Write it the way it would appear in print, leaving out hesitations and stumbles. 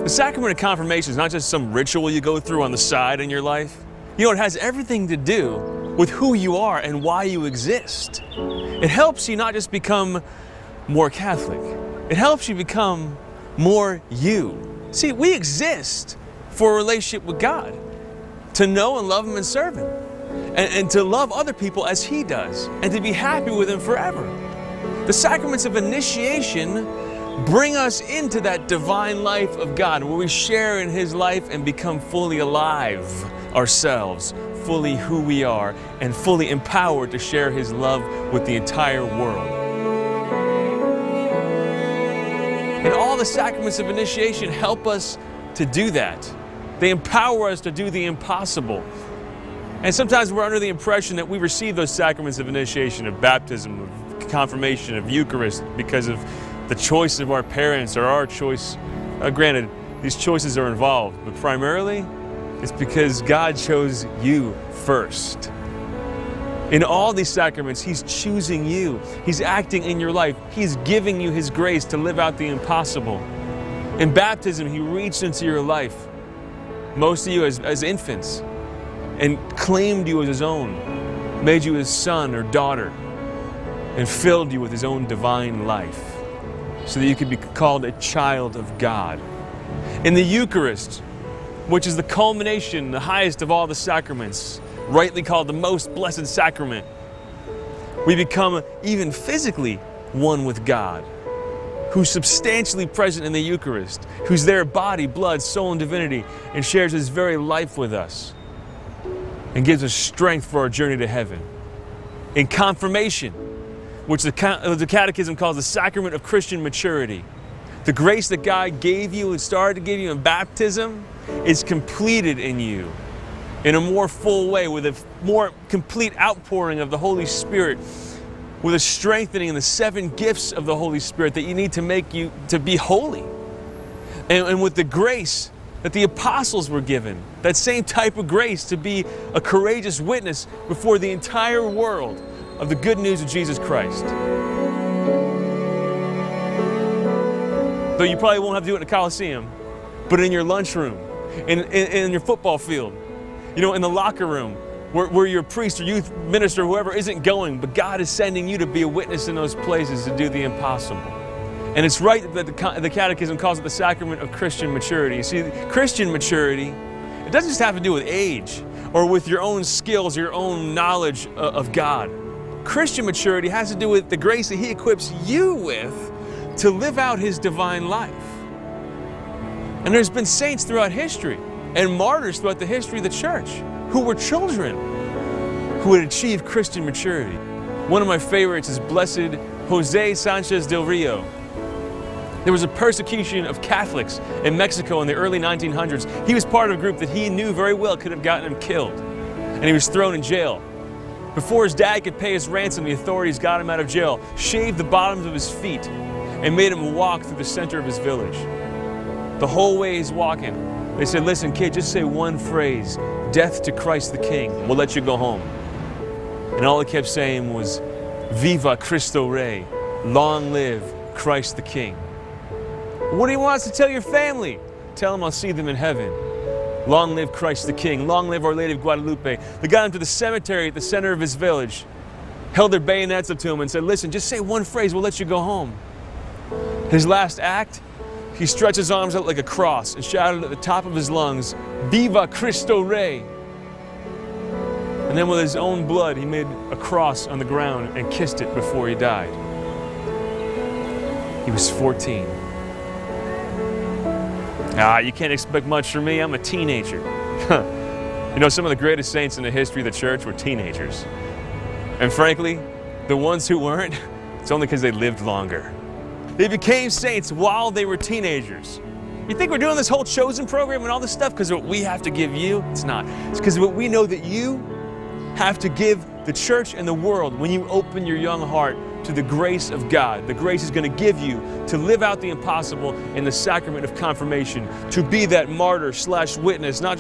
The sacrament of confirmation is not just some ritual you go through on the side in your life. You know, it has everything to do with who you are and why you exist. It helps you not just become more Catholic. It helps you become more you. See, we exist for a relationship with God, to know and love Him and serve Him, and to love other people as He does, and to be happy with Him forever. The sacraments of initiation bring us into that divine life of God, where we share in His life and become fully alive ourselves, fully who we are, and fully empowered to share His love with the entire world. And all the sacraments of initiation help us to do that. They empower us to do the impossible. And sometimes we're under the impression that we receive those sacraments of initiation, of baptism, of confirmation, of Eucharist, because of the choice of our parents or our choice. Granted, these choices are involved, but primarily it's because God chose you first. In all these sacraments, He's choosing you. He's acting in your life. He's giving you His grace to live out the impossible. In baptism, He reached into your life, most of you as infants, and claimed you as His own, made you His son or daughter, and filled you with His own divine life, so that you could be called a child of God. In the Eucharist, which is the culmination, the highest of all the sacraments, rightly called the most blessed sacrament, we become even physically one with God, who's substantially present in the Eucharist, who's there body, blood, soul, and divinity, and shares His very life with us, and gives us strength for our journey to heaven. In confirmation, which the Catechism calls the sacrament of Christian maturity, the grace that God gave you and started to give you in baptism is completed in you in a more full way, with a more complete outpouring of the Holy Spirit, with a strengthening in the 7 gifts of the Holy Spirit that you need to make you to be holy. And with the grace that the apostles were given, that same type of grace to be a courageous witness before the entire world of the good news of Jesus Christ. Though you probably won't have to do it in a Coliseum, but in your lunchroom, in your football field, you know, in the locker room, where your priest or youth minister, whoever, isn't going, but God is sending you to be a witness in those places to do the impossible. And it's right that the Catechism calls it the sacrament of Christian maturity. You see, Christian maturity, it doesn't just have to do with age or with your own skills, your own knowledge of God. Christian maturity has to do with the grace that He equips you with to live out His divine life. And there's been saints throughout history and martyrs throughout the history of the church who were children who had achieved Christian maturity. One of my favorites is Blessed Jose Sanchez del Rio. There was a persecution of Catholics in Mexico in the early 1900s. He was part of a group that he knew very well could have gotten him killed, and he was thrown in jail. Before his dad could pay his ransom, the authorities got him out of jail, shaved the bottoms of his feet, and made him walk through the center of his village. The whole way he's walking, they said, "Listen, kid, just say one phrase, 'Death to Christ the King,' we'll let you go home." And all he kept saying was, "Viva Cristo Rey, long live Christ the King." What do you want us to tell your family? Tell them I'll see them in heaven. Long live Christ the King. Long live Our Lady of Guadalupe. They got him to the cemetery at the center of his village, held their bayonets up to him and said, "Listen, just say one phrase, we'll let you go home." His last act, he stretched his arms out like a cross and shouted at the top of his lungs, "Viva Cristo Rey." And then with his own blood, he made a cross on the ground and kissed it before he died. He was 14. You can't expect much from me, I'm a teenager. You know, some of the greatest saints in the history of the church were teenagers. And frankly, the ones who weren't, it's only because they lived longer. They became saints while they were teenagers. You think we're doing this whole chosen program and all this stuff because of what we have to give you? It's not. It's because of what we know that you have to give the church and the world when you open your young heart to the grace of God. The grace is going to give you to live out the impossible in the sacrament of confirmation, to be that martyr / witness, not